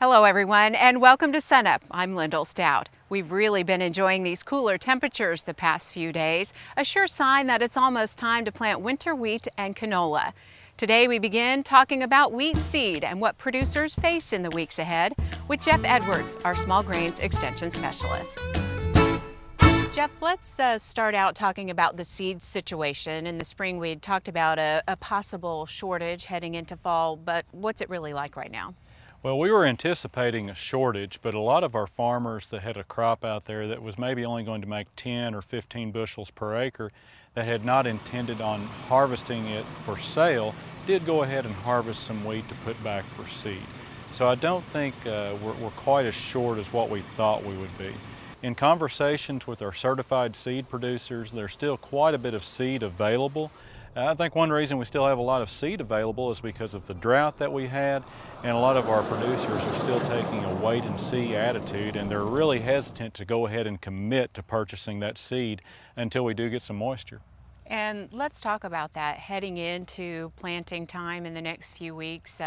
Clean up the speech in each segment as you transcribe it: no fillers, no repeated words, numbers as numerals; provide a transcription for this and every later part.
Hello everyone and welcome to SUNUP. I'm Lyndall Stout. We've really been enjoying these cooler temperatures the past few days, a sure sign that it's almost time to plant winter wheat and canola. Today we begin talking about wheat seed and what producers face in the weeks ahead with Jeff Edwards, our small grains extension specialist. Jeff, let's start out talking about the seed situation. In the spring we talked about a possible shortage heading into fall, but what's it really like right now? Well, we were anticipating a shortage, but a lot of our farmers that had a crop out there that was maybe only going to make 10 or 15 bushels per acre that had not intended on harvesting it for sale did go ahead and harvest some wheat to put back for seed. So I don't think we're quite as short as what we thought we would be. In conversations with our certified seed producers, there's still quite a bit of seed available. I think one reason we still have a lot of seed available is because of the drought that we had, and a lot of our producers are still taking a wait and see attitude, and they're really hesitant to go ahead and commit to purchasing that seed until we do get some moisture. And let's talk about that heading into planting time in the next few weeks.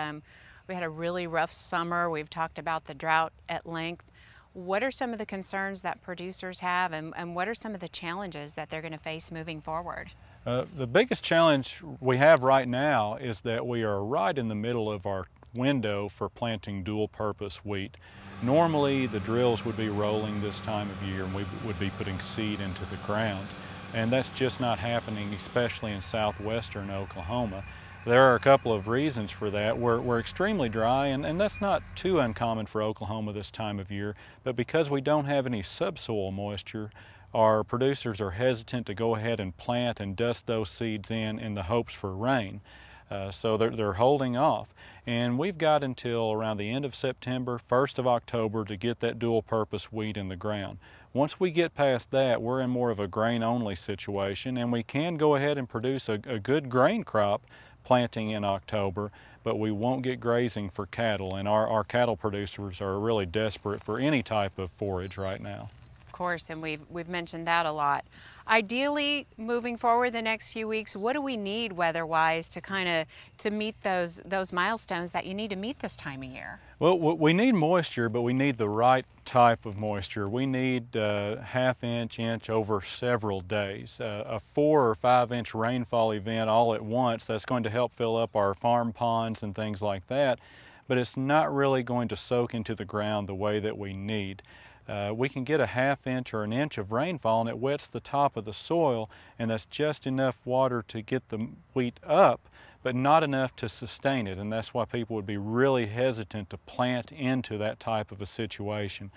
We had a really rough summer. We've talked about the drought at length. What are some of the concerns that producers have, and what are some of the challenges that they're going to face moving forward? The biggest challenge we have right now is that we are right in the middle of our window for planting dual-purpose wheat. Normally the drills would be rolling this time of year and we would be putting seed into the ground, and that's just not happening, especially in southwestern Oklahoma. There are a couple of reasons for that. We're extremely dry, and that's not too uncommon for Oklahoma this time of year, but because we don't have any subsoil moisture, our producers are hesitant to go ahead and plant and dust those seeds in the hopes for rain. So they're holding off. And we've got until around the end of September, 1st of October to get that dual-purpose wheat in the ground. Once we get past that, we're in more of a grain-only situation, and we can go ahead and produce a good grain crop planting in October, but we won't get grazing for cattle, and our cattle producers are really desperate for any type of forage right now. Course, and we've mentioned that a lot. Ideally, moving forward the next few weeks, what do we need weather-wise to meet those milestones that you need to meet this time of year? Well, we need moisture, but we need the right type of moisture. We need half-inch, inch over several days. A 4 or 5 inch rainfall event all at once, that's going to help fill up our farm ponds and things like that, but it's not really going to soak into the ground the way that we need. We can get a half-inch or an inch of rainfall and it wets the top of the soil, and that's just enough water to get the wheat up, but not enough to sustain it, and that's why people would be really hesitant to plant into that type of a situation.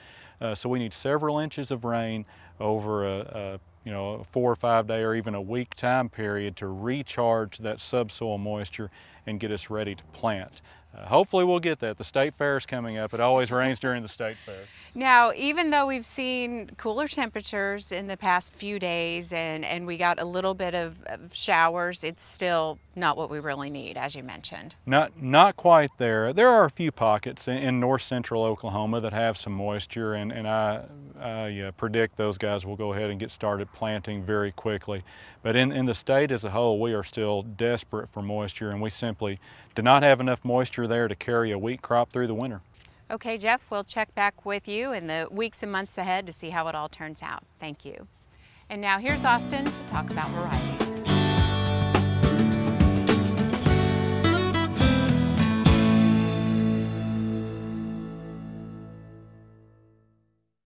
So we need several inches of rain over a 4 or 5 day or even a week time period to recharge that subsoil moisture and get us ready to plant. Hopefully we'll get that. The state fair is coming up. It always rains during the state fair. Now, even though we've seen cooler temperatures in the past few days and we got a little bit of showers, it's still not what we really need, as you mentioned. Not quite there. There are a few pockets in north central Oklahoma that have some moisture, and I predict those guys will go ahead and get started planting very quickly. But in the state as a whole, we are still desperate for moisture, and we simply do not have enough moisture there to carry a wheat crop through the winter. Okay, Jeff, we'll check back with you in the weeks and months ahead to see how it all turns out. Thank you. And now here's Austin to talk about varieties.